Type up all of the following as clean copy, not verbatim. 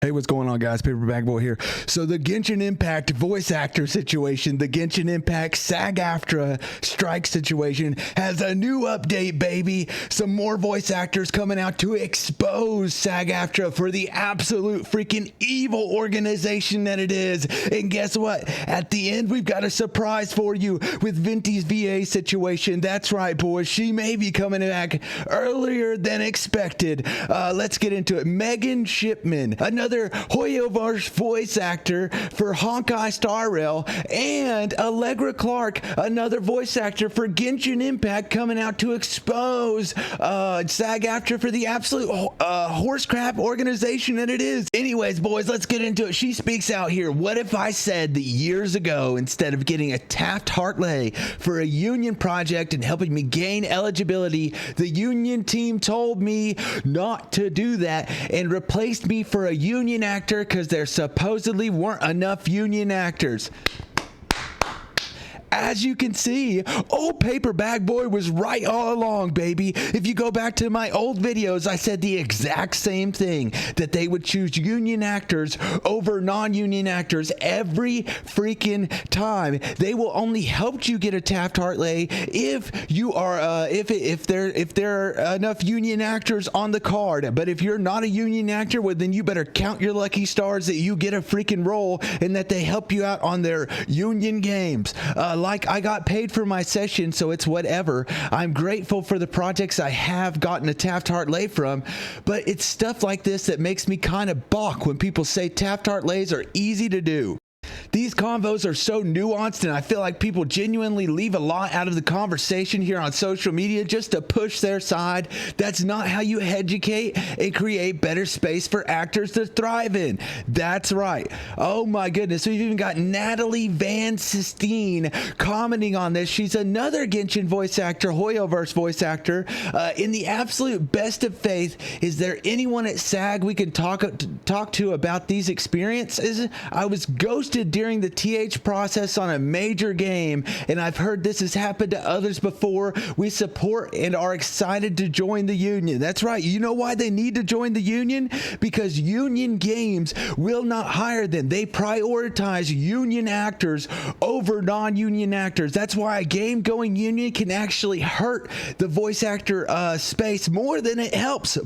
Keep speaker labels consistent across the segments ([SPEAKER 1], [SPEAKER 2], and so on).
[SPEAKER 1] Hey, what's going on, guys? Paperback Boy here. So the Genshin Impact voice actor situation, the Genshin Impact SAG-AFTRA strike situation has a new update, baby. Some more voice actors coming out to expose SAG-AFTRA for the absolute freaking evil organization that it is. And guess what? At the end, we've got a surprise for you with Venti's VA situation. That's right, boys. She may be coming back earlier than expected. Let's get into it. Megan Shipman, another Hoyoverse voice actor for Honkai Star Rail, and Allegra Clark, another voice actor for Genshin Impact, coming out to expose SAG-AFTRA for the absolute horse crap organization that it is. Anyways, boys, let's get into it. She speaks out here. What if I said that years ago, instead of getting a Taft-Hartley for a union project and helping me gain eligibility, the union team told me not to do that and replaced me for a union actor because there supposedly weren't enough union actors. As you can see, old Paperback Boy was right all along, baby. If you go back to my old videos, I said the exact same thing, that they would choose union actors over non-union actors every freaking time. They will only help you get a Taft-Hartley if you are if there are enough union actors on the card. But if you're not a union actor, well, then you better count your lucky stars that you get a freaking role and that they help you out on their union games. Like, I got paid for my session, so it's whatever. I'm grateful for the projects I have gotten a Taft-Hartley from, but it's stuff like this that makes me kind of balk when people say Taft-Hartleys are easy to do. These convos are so nuanced, and I feel like people genuinely leave a lot out of the conversation here on social media just to push their side. That's not how you educate and create better space for actors to thrive in. That's right. Oh my goodness. We've even got Natalie Van Sistine commenting on this. She's another Genshin voice actor, Hoyoverse voice actor. In the absolute best of faith, is there anyone at SAG we can talk to about these experiences? I was ghosted during the TH process on a major game, and I've heard this has happened to others before. We support and are excited to join the union. That's right. You know why they need to join the union? Because union games will not hire them. They prioritize union actors over non-union actors. That's why a game going union can actually hurt the voice actor space more than it helps.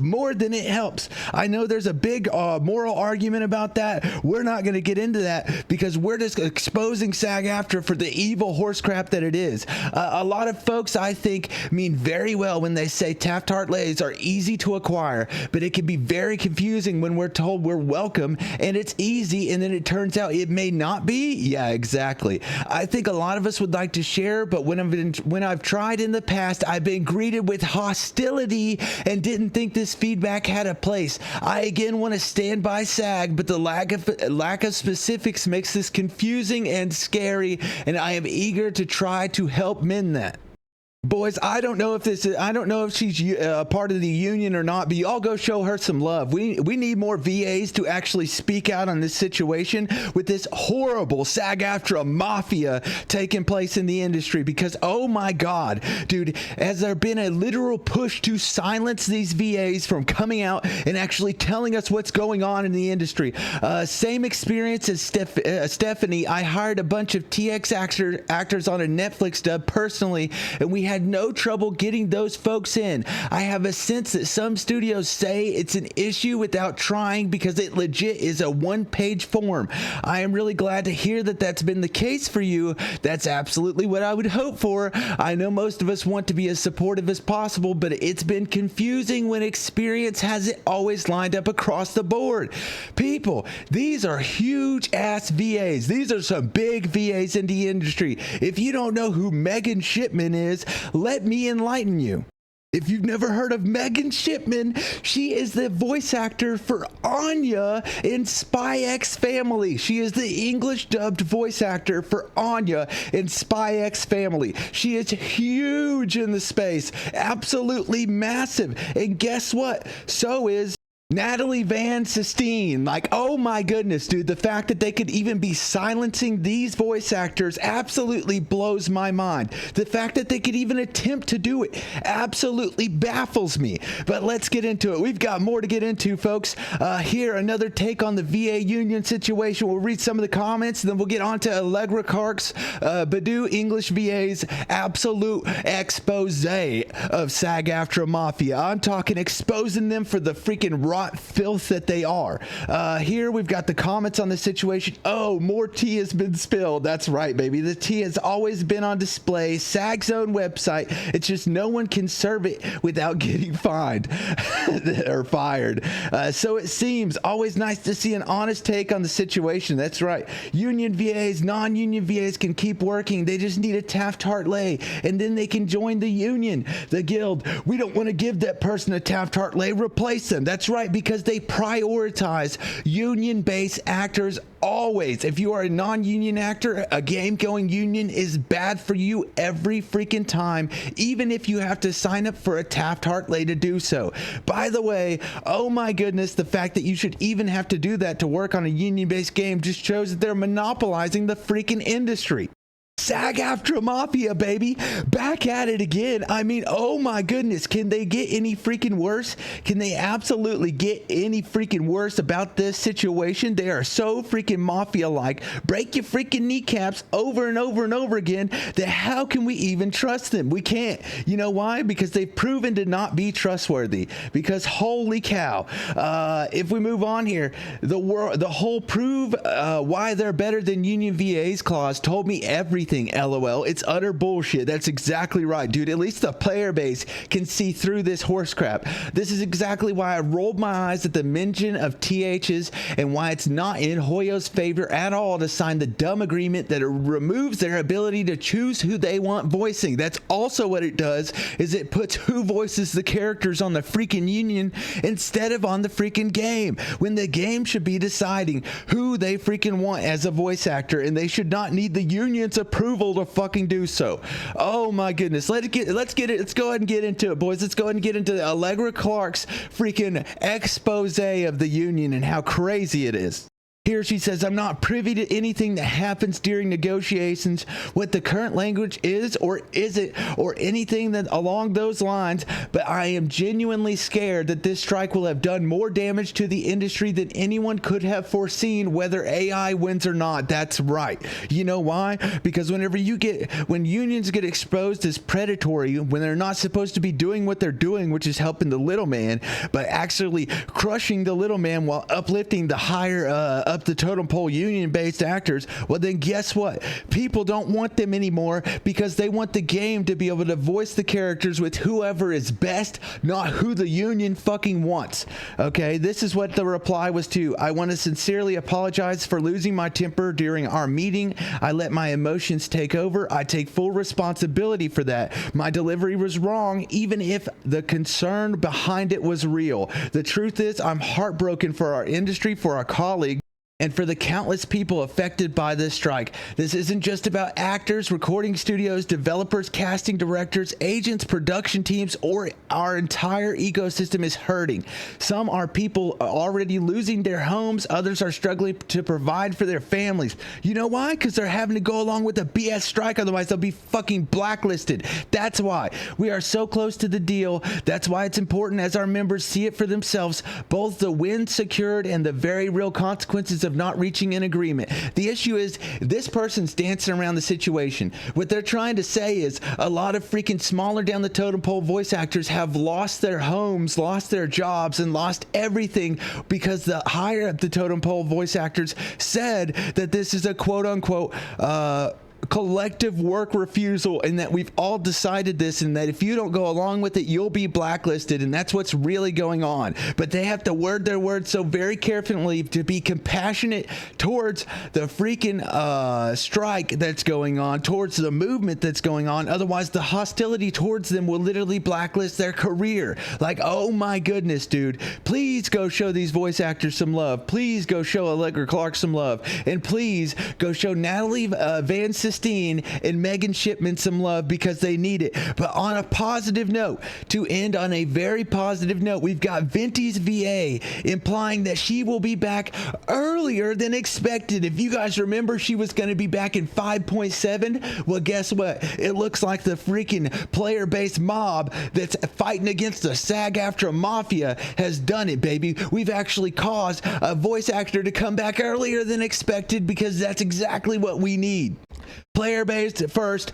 [SPEAKER 1] I know there's a big moral argument about that. We're not going to get into that because we're just exposing SAG-AFTRA for the evil horse crap that it is. A lot of folks, I think, mean very well when they say Taft-Hartleys are easy to acquire, but it can be very confusing when we're told we're welcome and it's easy, and then it turns out it may not be. Yeah, exactly. I think a lot of us would like to share, but when I've tried in the past, I've been greeted with hostility and didn't think this feedback had a place. I again want to stand by SAG, but the lack of specifics makes this confusing and scary, and I am eager to try to help mend that. Boys, I don't know if she's a part of the union or not, but y'all go show her some love. We need more VAs to actually speak out on this situation with this horrible SAG-AFTRA mafia taking place in the industry, because oh my God, dude, has there been a literal push to silence these VAs from coming out and actually telling us what's going on in the industry. Same experience as Stephanie. I hired a bunch of TX actors on a Netflix dub personally, and we had no trouble getting those folks in. I have a sense that some studios say it's an issue without trying because it legit is a one-page form. I am really glad to hear that that's been the case for you. That's absolutely what I would hope for. I know most of us want to be as supportive as possible, but it's been confusing when experience hasn't always lined up across the board. People, these are huge ass VAs. These are some big VAs in the industry. If you don't know who Megan Shipman is, let me enlighten you. If you've never heard of Megan Shipman, she is the voice actor for Anya in Spy X Family. She is the English dubbed voice actor for Anya in Spy X Family. She is huge in the space, absolutely massive. And guess what? So is Natalie Van Sistine, like, oh my goodness, dude, the fact that they could even be silencing these voice actors absolutely blows my mind. The fact that they could even attempt to do it absolutely baffles me. But let's get into it. We've got more to get into, folks. Here, another take on the VA union situation. We'll read some of the comments, and then we'll get on to Allegra Clark's Badu English VA's absolute expose of SAG-AFTRA Mafia. I'm talking exposing them for the freaking rot filth that they are. Here we've got the comments on the situation. Oh, more tea has been spilled. That's right, baby. The tea has always been on display. SAG's own website. It's just no one can serve it without getting fined or fired. So it seems always nice to see an honest take on the situation. That's right. Union VAs, non-union VAs can keep working. They just need a Taft-Hartley, and then they can join the union, the guild. We don't want to give that person a Taft-Hartley. Replace them. That's right, because they prioritize union-based actors always. If you are a non-union actor, a game-going union is bad for you every freaking time, even if you have to sign up for a Taft-Hartley to do so. By the way, oh my goodness, the fact that you should even have to do that to work on a union-based game just shows that they're monopolizing the freaking industry. SAG-AFTRA Mafia, baby, back at it again. I mean, oh my goodness, can they get any freaking worse? Can they absolutely get any freaking worse about this situation? They are so freaking mafia-like, break your freaking kneecaps over and over and over again, that how can we even trust them? We can't. You know why? Because they've proven to not be trustworthy. Because holy cow, if we move on here, the whole prove why they're better than union VAs clause told me everything. LOL. It's utter bullshit. That's exactly right, dude. At least the player base can see through this horse crap. This is exactly why I rolled my eyes at the mention of THs and why it's not in Hoyo's favor at all to sign the dumb agreement that removes their ability to choose who they want voicing. That's also what it does, is it puts who voices the characters on the freaking union instead of on the freaking game, when the game should be deciding who they freaking want as a voice actor, and they should not need the union's approval to fucking do so. Oh my goodness. Let's go ahead and get into it, boys. Let's go ahead and get into Allegra Clark's freaking expose of the union and how crazy it is. Here she says, I'm not privy to anything that happens during negotiations, what the current language is or isn't, or anything that along those lines, but I am genuinely scared that this strike will have done more damage to the industry than anyone could have foreseen, whether AI wins or not. That's right. You know why? Because when unions get exposed as predatory, when they're not supposed to be doing what they're doing, which is helping the little man, but actually crushing the little man while uplifting the higher up the totem pole union-based actors, well then guess what? People don't want them anymore because they want the game to be able to voice the characters with whoever is best, not who the union fucking wants. Okay, this is what the reply was to. I want to sincerely apologize for losing my temper during our meeting. I let my emotions take over. I take full responsibility for that. My delivery was wrong, even if the concern behind it was real. The truth is, I'm heartbroken for our industry, for our colleagues, and for the countless people affected by this strike. This isn't just about actors, recording studios, developers, casting directors, agents, production teams, or our entire ecosystem is hurting. Some are people already losing their homes. Others are struggling to provide for their families. You know why? Because they're having to go along with a BS strike. Otherwise, they'll be fucking blacklisted. That's why. We are so close to the deal. That's why it's important as our members see it for themselves, both the win secured and the very real consequences of not reaching an agreement. The issue is this person's dancing around the situation. What they're trying to say is a lot of freaking smaller down the totem pole voice actors have lost their homes, lost their jobs, and lost everything because the higher up the totem pole voice actors said that this is a quote unquote collective work refusal, and that we've all decided this, and that if you don't go along with it, you'll be blacklisted, and that's what's really going on. But they have to word their words so very carefully to be compassionate towards the freaking strike that's going on, towards the movement that's going on. Otherwise, the hostility towards them will literally blacklist their career. Like, oh my goodness, dude. Please go show these voice actors some love. Please go show Allegra Clark some love. And please go show Natalie Van Sistine Christine and Megan Shipman some love because they need it. But on a positive note, to end on a very positive note, we've got Venti's VA implying that she will be back earlier than expected. If you guys remember, she was going to be back in 5.7. Well, guess what? It looks like the freaking player-based mob that's fighting against the SAG-AFTRA mafia has done it, baby. We've actually caused a voice actor to come back earlier than expected because that's exactly what we need. Player-based at first,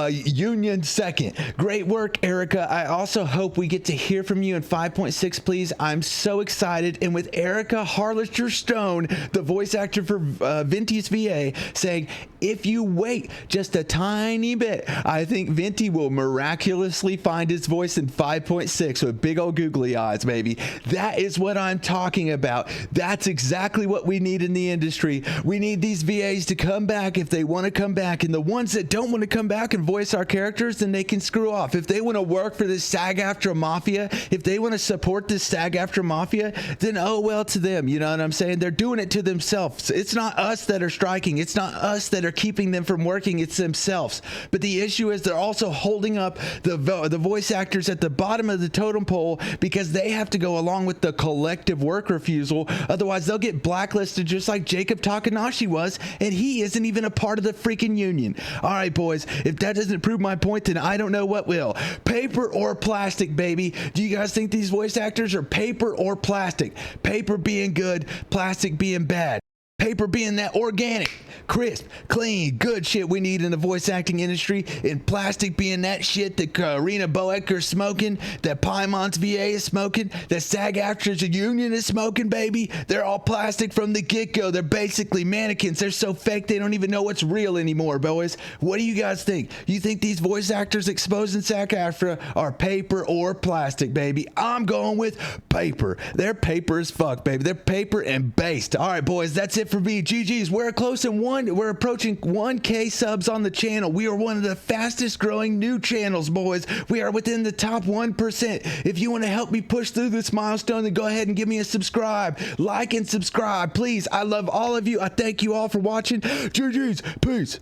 [SPEAKER 1] union second. Great work, Erica. I also hope we get to hear from you in 5.6, please. I'm so excited. And with Erica Harlister Stone, the voice actor for Venti's VA, saying, if you wait just a tiny bit, I think Venti will miraculously find his voice in 5.6 with big old googly eyes, baby. That is what I'm talking about. That's exactly what we need in the industry. We need these VAs to come back if they want to come back. And the ones that don't want to come back and voice our characters, then they can screw off. If they want to work for this SAG-AFTRA mafia, if they want to support this SAG-AFTRA mafia, then oh well to them. You know what I'm saying? They're doing it to themselves. It's not us that are striking. It's not us that are keeping them from working. It's themselves. But the issue is they're also holding up the voice actors at the bottom of the totem pole because they have to go along with the collective work refusal. Otherwise, they'll get blacklisted just like Jacob Takanashi was, and he isn't even a part of the freaking union. All right, boys, if that doesn't prove my point, then I don't know what will. Paper or plastic, baby? Do you guys think these voice actors are paper or plastic? Paper being good, plastic being bad. Paper being that organic, crisp, clean, good shit we need in the voice acting industry, and plastic being that shit that Karina Boecker's smoking, that Paimon's VA is smoking, that SAG-AFTRA's union is smoking, baby. They're all plastic from the get-go. They're basically mannequins. They're so fake they don't even know what's real anymore, boys. What do you guys think? You think these voice actors exposing SAG-AFTRA are paper or plastic, baby? I'm going with paper. They're paper as fuck, baby. They're paper and based. All right, boys, that's it for me. GG's. We're approaching 1K subs on the channel. We are one of the fastest growing new channels, boys. We are within the top 1%. If you want to help me push through this milestone, then go ahead and give me a subscribe. Like and subscribe, please. I love all of you. I thank you all for watching. GG's. Peace.